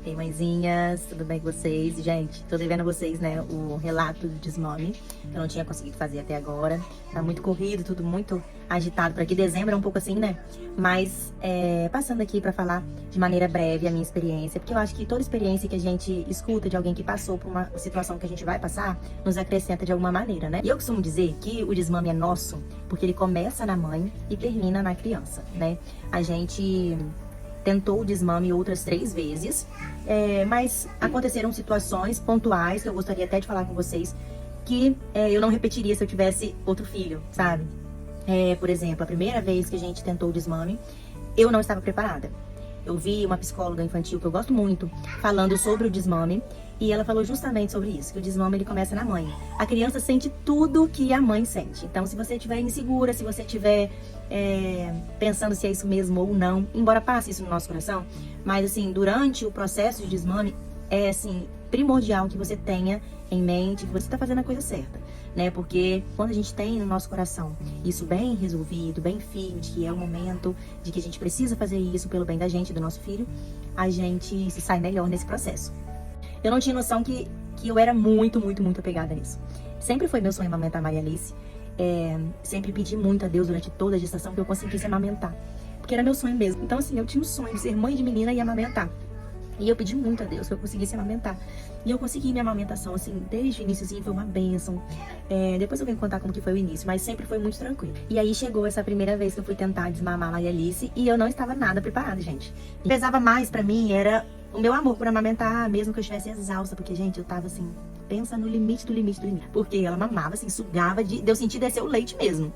Ei, mãezinhas, tudo bem com vocês? Gente, tô devendo a vocês, né, o relato do desmame, que eu não tinha conseguido fazer até agora. Tá muito corrido, tudo muito agitado por aqui. Dezembro é um pouco assim, né? Mas, passando aqui pra falar de maneira breve a minha experiência, porque eu acho que toda experiência que a gente escuta de alguém que passou por uma situação que a gente vai passar, nos acrescenta de alguma maneira, né? E eu costumo dizer que o desmame é nosso, porque ele começa na mãe e termina na criança, né? A gente tentou o desmame outras 3 vezes, mas aconteceram situações pontuais que eu gostaria até de falar com vocês que eu não repetiria se eu tivesse outro filho, sabe? Por exemplo, a primeira vez que a gente tentou o desmame, eu não estava preparada. Eu vi uma psicóloga infantil que eu gosto muito falando sobre o desmame e ela falou justamente sobre isso, que o desmame ele começa na mãe. A criança sente tudo que a mãe sente. Então, se você estiver insegura, se você estiver pensando se é isso mesmo ou não, embora passe isso no nosso coração, mas assim, durante o processo de desmame, é assim, primordial que você tenha em mente que você está fazendo a coisa certa, né? Porque quando a gente tem no nosso coração isso bem resolvido, bem firme, de que é o momento, de que a gente precisa fazer isso pelo bem da gente, do nosso filho, a gente se sai melhor nesse processo. Eu não tinha noção que eu era muito apegada nisso. Sempre foi meu sonho amamentar a Maria Alice. Sempre pedi muito a Deus durante toda a gestação que eu conseguisse amamentar, porque era meu sonho mesmo. Então assim, eu tinha um sonho de ser mãe de menina e amamentar. E eu pedi muito a Deus que eu conseguisse amamentar. E eu consegui minha amamentação, assim, desde o iníciozinho foi uma bênção. Depois eu venho contar como que foi o início, mas sempre foi muito tranquilo. E aí chegou essa primeira vez que eu fui tentar desmamar a Maria Alice e eu não estava nada preparada, gente. O que pesava mais pra mim era o meu amor por amamentar, mesmo que eu estivesse exausta, porque, gente, eu tava assim, pensa no limite do limite do limite. Porque ela mamava, assim, sugava, de eu sentir descer o leite mesmo.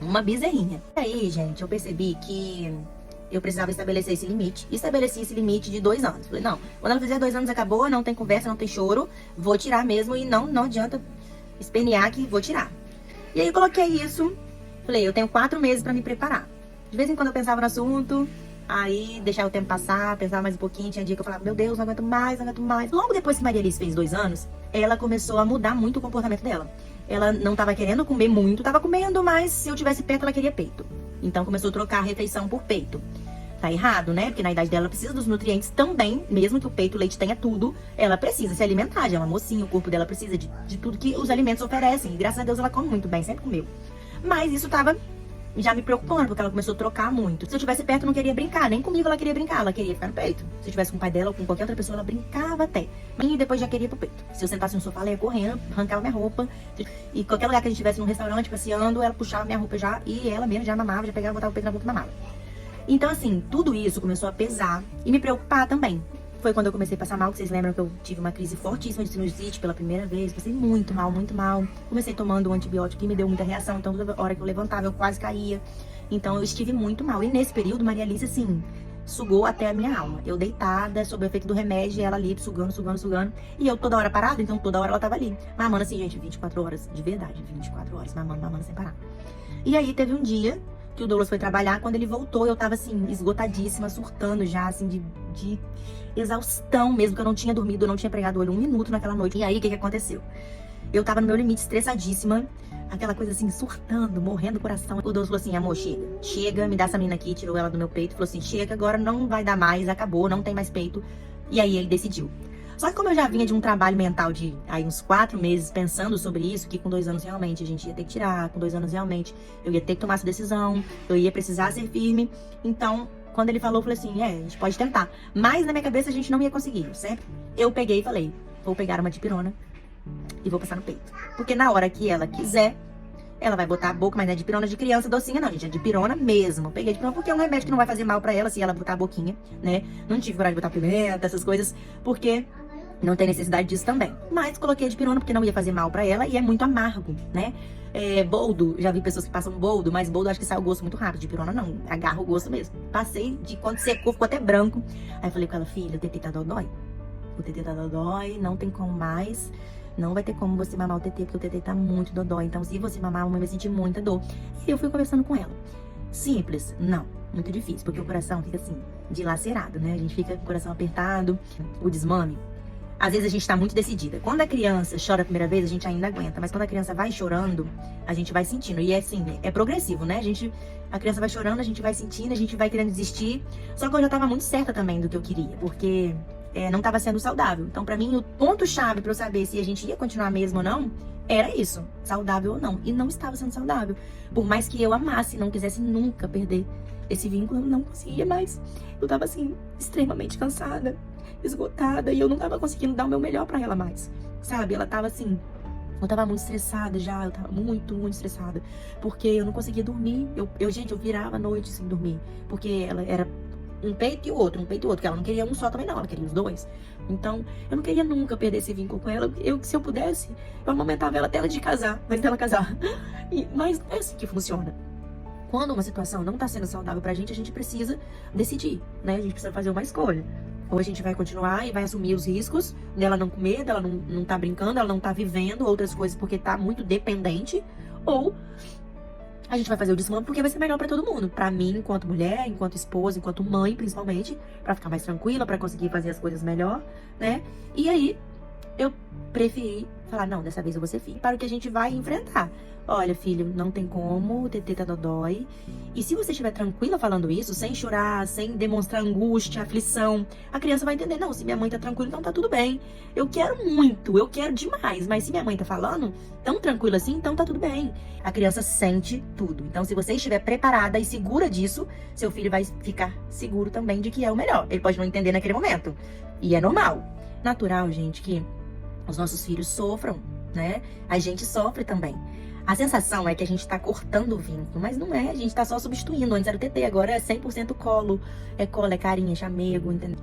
Uma bezerrinha. E aí, gente, eu percebi que eu precisava estabelecer esse limite. Estabeleci esse limite de 2 anos. Falei, não, quando ela fizer 2 anos acabou, não tem conversa, não tem choro, vou tirar mesmo e não adianta espernear que vou tirar. E aí eu coloquei isso, falei, eu tenho 4 meses pra me preparar. De vez em quando eu pensava no assunto, aí deixava o tempo passar, pensava mais um pouquinho, tinha dia que eu falava, meu Deus, não aguento mais, não aguento mais. Logo depois que Maria Alice fez 2 anos, ela começou a mudar muito o comportamento dela. Ela não tava querendo comer muito, tava comendo, mas se eu tivesse perto, ela queria peito. Então começou a trocar a refeição por peito. Tá errado, né? Porque na idade dela ela precisa dos nutrientes também, mesmo que o peito, o leite tenha tudo, ela precisa se alimentar, já é uma mocinha, o corpo dela precisa de tudo que os alimentos oferecem. E graças a Deus ela come muito bem, sempre comeu. Mas isso tava já me preocupando, porque ela começou a trocar muito. Se eu tivesse perto, não queria brincar, nem comigo ela queria brincar, ela queria ficar no peito. Se eu tivesse com o pai dela ou com qualquer outra pessoa, ela brincava até. E depois já queria pro peito. Se eu sentasse no sofá, ela ia correndo, arrancava minha roupa. E qualquer lugar que a gente estivesse num restaurante, passeando, ela puxava minha roupa já, e ela mesmo já mamava, já pegava, botava o peito na boca e mamava. Então, assim, tudo isso começou a pesar e me preocupar também. Foi quando eu comecei a passar mal, que vocês lembram que eu tive uma crise fortíssima de sinusite pela primeira vez. Passei muito mal, muito mal. Comecei tomando um antibiótico e me deu muita reação, então toda hora que eu levantava eu quase caía. Então eu estive muito mal. E nesse período, Maria Alice, assim, sugou até a minha alma. Eu deitada, sob o efeito do remédio, e ela ali sugando. E eu toda hora parada, então toda hora ela tava ali. Mamando assim, gente, 24 horas, de verdade, 24 horas, mamando sem parar. E aí teve um dia que o Douglas foi trabalhar, quando ele voltou, eu tava assim, esgotadíssima, surtando já, assim, de exaustão mesmo, que eu não tinha dormido, eu não tinha pregado o olho 1 minuto naquela noite. E aí, o que aconteceu? Eu tava no meu limite, estressadíssima, aquela coisa assim, surtando, morrendo do coração. O Douglas falou assim, amor, chega, me dá essa menina aqui, tirou ela do meu peito, falou assim, chega, agora não vai dar mais, acabou, não tem mais peito. E aí ele decidiu. Só que como eu já vinha de um trabalho mental de aí uns 4 meses pensando sobre isso, que com 2 anos realmente a gente ia ter que tirar, com 2 anos realmente eu ia ter que tomar essa decisão, eu ia precisar ser firme. Então, quando ele falou, eu falei assim, a gente pode tentar. Mas na minha cabeça a gente não ia conseguir, certo? Eu peguei e falei, vou pegar uma dipirona e vou passar no peito. Porque na hora que ela quiser, ela vai botar a boca, mas não é dipirona de criança docinha não, gente, é dipirona mesmo. Peguei dipirona porque é um remédio que não vai fazer mal pra ela se ela botar a boquinha, né? Não tive coragem de botar pimenta, essas coisas, porque não tem necessidade disso também. Mas coloquei a dipirona porque não ia fazer mal pra ela e é muito amargo, né? Boldo, já vi pessoas que passam boldo, mas boldo acho que sai o gosto muito rápido. Dipirona não, agarra o gosto mesmo. Passei de quando secou, ficou até branco. Aí eu falei com ela, filha, o TT tá dodói. O TT tá dodói, não tem como mais. Não vai ter como você mamar o TT, porque o TT tá muito dodói. Então, se você mamar, a mamãe vai sentir muita dor. E eu fui conversando com ela. Simples? Não. Muito difícil, porque o coração fica assim, dilacerado, né? A gente fica com o coração apertado. O desmame, às vezes a gente tá muito decidida. Quando a criança chora a primeira vez, a gente ainda aguenta. Mas quando a criança vai chorando, a gente vai sentindo. E é assim, é progressivo, né? A criança vai chorando, a gente vai sentindo, a gente vai querendo desistir. Só que eu já tava muito certa também do que eu queria. Porque não estava sendo saudável. Então, pra mim, o ponto-chave pra eu saber se a gente ia continuar mesmo ou não, era isso, saudável ou não. E não estava sendo saudável. Por mais que eu amasse, não quisesse nunca perder esse vínculo, eu não conseguia mais. Eu tava, assim, extremamente cansada, esgotada, e eu não tava conseguindo dar o meu melhor pra ela mais, sabe? Ela tava, assim, eu tava muito estressada já, eu tava muito, muito estressada. Porque eu não conseguia dormir. Gente, eu virava a noite sem dormir. Porque ela era um peito e o outro, porque ela não queria um só também não, ela queria os dois. Então, eu não queria nunca perder esse vínculo com ela. Se eu pudesse, eu amamentava ela até ela de casar, antes dela casar. Mas é assim que funciona. Quando uma situação não tá sendo saudável pra gente precisa decidir, né? A gente precisa fazer uma escolha. Ou a gente vai continuar e vai assumir os riscos dela não comer, dela não tá brincando, ela não tá vivendo outras coisas porque tá muito dependente. Ou a gente vai fazer o desmame porque vai ser melhor pra todo mundo. Pra mim, enquanto mulher, enquanto esposa, enquanto mãe, principalmente. Pra ficar mais tranquila, pra conseguir fazer as coisas melhor, né? E aí, eu preferi falar, não, dessa vez eu vou ser filho. Para o que a gente vai enfrentar. Olha, filho, não tem como, o TT tá dodói. E se você estiver tranquila falando isso, sem chorar, sem demonstrar angústia, aflição, a criança vai entender, não, se minha mãe tá tranquila, então tá tudo bem. Eu quero muito, eu quero demais, mas se minha mãe tá falando tão tranquila assim, então tá tudo bem. A criança sente tudo. Então, se você estiver preparada e segura disso, seu filho vai ficar seguro também de que é o melhor. Ele pode não entender naquele momento. E é normal. Natural, gente, que os nossos filhos sofram, né? A gente sofre também. A sensação é que a gente tá cortando o vínculo, mas não é, a gente tá só substituindo. Antes era o TT, agora é 100% colo, é carinho, é chamego, entendeu?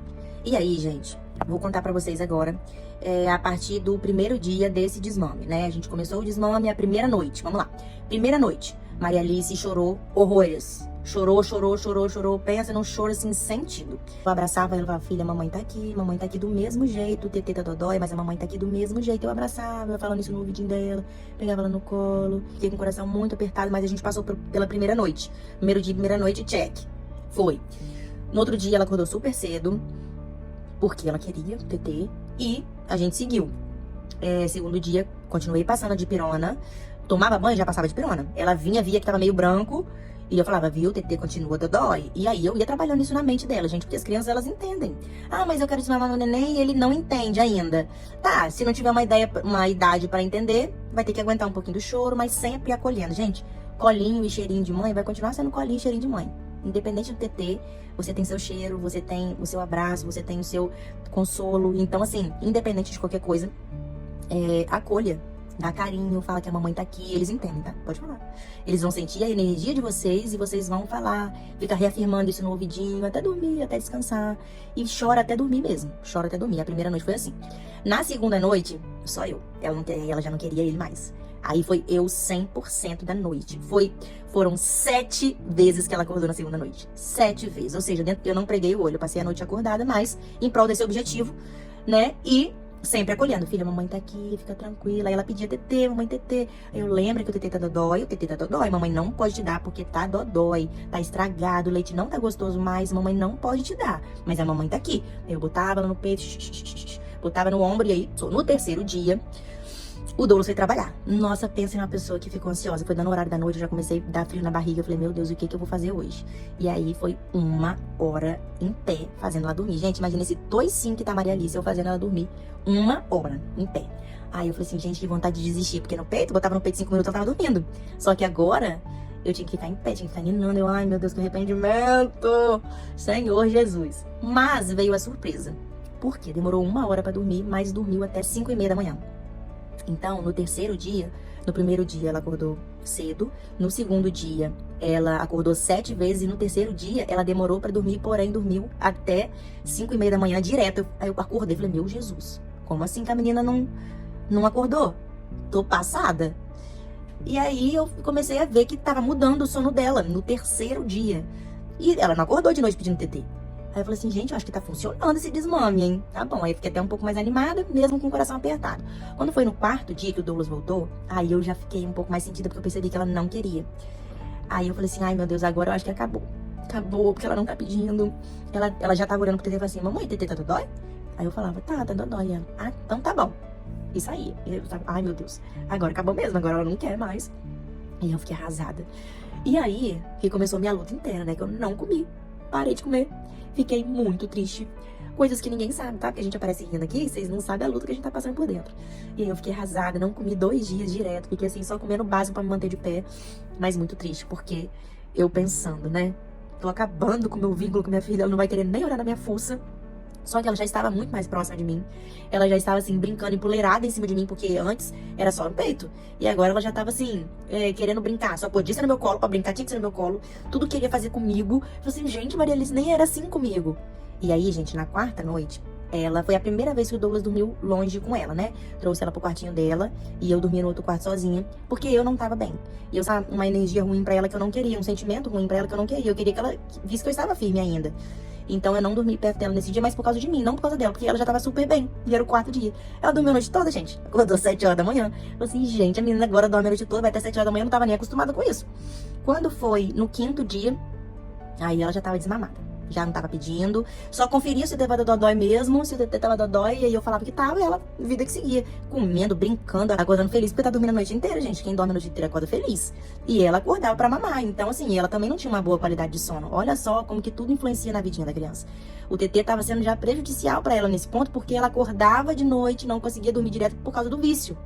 E aí, gente, vou contar pra vocês agora, a partir do primeiro dia desse desmame, né? A gente começou o desmame a primeira noite, vamos lá. Primeira noite, Maria Alice chorou horrores. Chorou. Pensa num choro assim, sentido. Eu abraçava ela e falava, filha, mamãe tá aqui do mesmo jeito. O TT tá dodói, mas a mamãe tá aqui do mesmo jeito. Eu abraçava, eu falando isso no ouvidinho dela, pegava ela no colo. Fiquei com o coração muito apertado, mas a gente passou pela primeira noite. Primeiro dia, primeira noite, check. Foi. No outro dia, ela acordou super cedo, porque ela queria o TT, e a gente seguiu. Segundo dia, continuei passando de pirona. Tomava banho, já passava de pirona. Ela via que tava meio branco. E eu falava, viu, o TT continua dodói. E aí eu ia trabalhando isso na mente dela, gente, porque as crianças, elas entendem. Ah, mas eu quero desmamar meu neném e ele não entende ainda. Tá, se não tiver uma idade pra entender, vai ter que aguentar um pouquinho do choro, mas sempre acolhendo. Gente, colinho e cheirinho de mãe vai continuar sendo colinho e cheirinho de mãe. Independente do TT, você tem seu cheiro, você tem o seu abraço, você tem o seu consolo. Então, assim, independente de qualquer coisa, acolha. Dá carinho, fala que a mamãe tá aqui, eles entendem, tá? Pode falar. Eles vão sentir a energia de vocês e vocês vão falar, ficar reafirmando isso no ouvidinho, até dormir, até descansar. E chora até dormir mesmo, chora até dormir. A primeira noite foi assim. Na segunda noite, só eu. Ela já não queria ele mais. Aí foi eu 100% da noite. Foram 7 vezes que ela acordou na segunda noite. 7 vezes. Ou seja, eu não preguei o olho, eu passei a noite acordada, mas em prol desse objetivo, né? E sempre acolhendo, filha, mamãe tá aqui, fica tranquila. Aí ela pedia TT, mamãe TT. Aí eu lembro que o TT tá dodói, mamãe não pode te dar porque tá dodói, tá estragado, o leite não tá gostoso mais, mamãe não pode te dar. Mas a mamãe tá aqui. Aí eu botava ela no peito, botava no ombro e aí, no terceiro dia, o Douglas foi trabalhar. Nossa, pensa em uma pessoa que ficou ansiosa. Foi dando o horário da noite, eu já comecei a dar frio na barriga. Eu falei, meu Deus, o que eu vou fazer hoje? E aí foi 1 hora em pé, fazendo ela dormir. Gente, imagina esse toicinho que tá a Maria Alice, eu fazendo ela dormir 1 hora em pé. Aí eu falei assim, gente, que vontade de desistir. Porque no peito, botava no peito 5 minutos, ela tava dormindo. Só que agora, eu tinha que ficar em pé, tinha que ficar ninando. Eu, ai meu Deus, que arrependimento. Senhor Jesus. Mas veio a surpresa. Por quê? Demorou 1 hora pra dormir, mas dormiu até 5h30 da manhã. Então, no terceiro dia, no primeiro dia ela acordou cedo, no segundo dia ela acordou 7 vezes e no terceiro dia ela demorou pra dormir, porém dormiu até 5h30 da manhã direto. Aí eu acordei e falei, meu Jesus, como assim que a menina não acordou? Tô passada. E aí eu comecei a ver que tava mudando o sono dela no terceiro dia. E ela não acordou de noite pedindo TT. Aí eu falei assim, gente, eu acho que tá funcionando esse desmame, hein? Tá bom, aí eu fiquei até um pouco mais animada, mesmo com o coração apertado. Quando foi no quarto dia que o Douglas voltou, aí eu já fiquei um pouco mais sentida, porque eu percebi que ela não queria. Aí eu falei assim, ai meu Deus, agora eu acho que acabou. Acabou, porque ela não tá pedindo. Ela já tava olhando pro TT e falou assim, mamãe, TT tá dodói? Aí eu falava, tá dodói. Ela, ah, então tá bom. E saía. Ai meu Deus, agora acabou mesmo, agora ela não quer mais. E eu fiquei arrasada. E aí, que começou a minha luta interna, né, que eu não comi. Parei de comer. Fiquei muito triste. coisas que ninguém sabe, tá? Porque a gente aparece rindo aqui e vocês não sabem a luta que a gente tá passando por dentro. E aí eu fiquei arrasada, não comi 2 dias direto, fiquei assim, só comendo o básico pra me manter de pé. Mas muito triste, porque eu pensando, né? Tô acabando com o meu vínculo com minha filha, ela não vai querer nem olhar na minha fuça. Só que ela já estava muito mais próxima de mim. Ela já estava, assim, brincando, empoleirada em cima de mim, porque antes era só no peito. E agora ela já estava, assim, querendo brincar. Só podia ser no meu colo, pra brincar tinha que ser no meu colo. Tudo queria fazer comigo. Eu falei assim, gente, Maria Alice nem era assim comigo. E aí, gente, na quarta noite, ela foi a primeira vez que o Douglas dormiu longe com ela, né? Trouxe ela pro quartinho dela e eu dormi no outro quarto sozinha, porque eu não tava bem. E eu estava uma energia ruim pra ela que eu não queria, um sentimento ruim pra ela que eu não queria. Eu queria que ela visse que eu estava firme ainda. Então eu não dormi perto dela nesse dia, mas por causa de mim, não por causa dela, porque ela já tava super bem. E era o 4º dia. Ela dormiu a noite toda, gente. Acordou 7 horas da manhã. Eu falei assim, gente, a menina agora dorme a noite toda, vai até 7 horas da manhã, eu não tava nem acostumada com isso. Quando foi no 5º dia, aí ela já tava desmamada. Já não tava pedindo, só conferia se o TT tava dodói mesmo, se o TT tava dodói, e aí eu falava que tava, e ela, vida que seguia, comendo, brincando, acordando feliz, porque tá dormindo a noite inteira, gente, quem dorme a noite inteira acorda feliz. E ela acordava pra mamar, então assim, ela também não tinha uma boa qualidade de sono. Olha só como que tudo influencia na vidinha da criança. O TT tava sendo já prejudicial pra ela nesse ponto, porque ela acordava de noite, não conseguia dormir direto por causa do vício.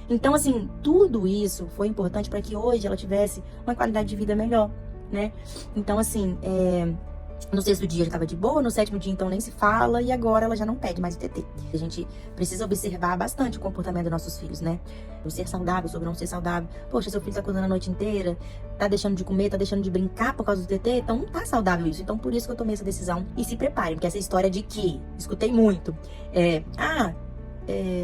Então assim, tudo isso foi importante pra que hoje ela tivesse uma qualidade de vida melhor, né? Então assim, no 6º dia já estava de boa, no 7º dia então nem se fala, e agora ela já não pede mais o TT. A gente precisa observar bastante o comportamento dos nossos filhos, né? O ser saudável, sobre não ser saudável. Poxa, seu filho tá acordando a noite inteira, tá deixando de comer, tá deixando de brincar por causa do TT, então não tá saudável isso. Então por isso que eu tomei essa decisão. E se preparem, porque essa história de que, escutei muito,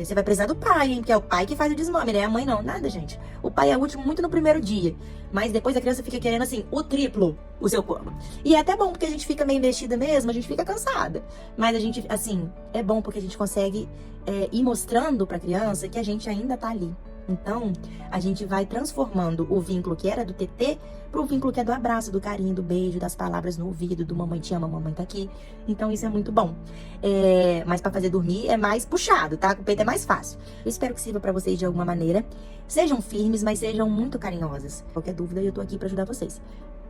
você vai precisar do pai, hein? Porque é o pai que faz o desmame, né? A mãe não, nada, gente. O pai é útil muito no primeiro dia. Mas depois a criança fica querendo, assim, o triplo o seu corpo. E é até bom, porque a gente fica meio investida mesmo, a gente fica cansada. Mas a gente, assim, é bom porque a gente consegue ir mostrando pra criança que a gente ainda tá ali. Então, a gente vai transformando o vínculo que era do TT pro vínculo que é do abraço, do carinho, do beijo, das palavras no ouvido, do mamãe te ama, mamãe tá aqui. Então, isso é muito bom. Mas pra fazer dormir é mais puxado, tá? Com o peito é mais fácil. Eu espero que sirva pra vocês de alguma maneira. Sejam firmes, mas sejam muito carinhosas. Qualquer dúvida, eu tô aqui pra ajudar vocês.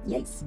E é isso.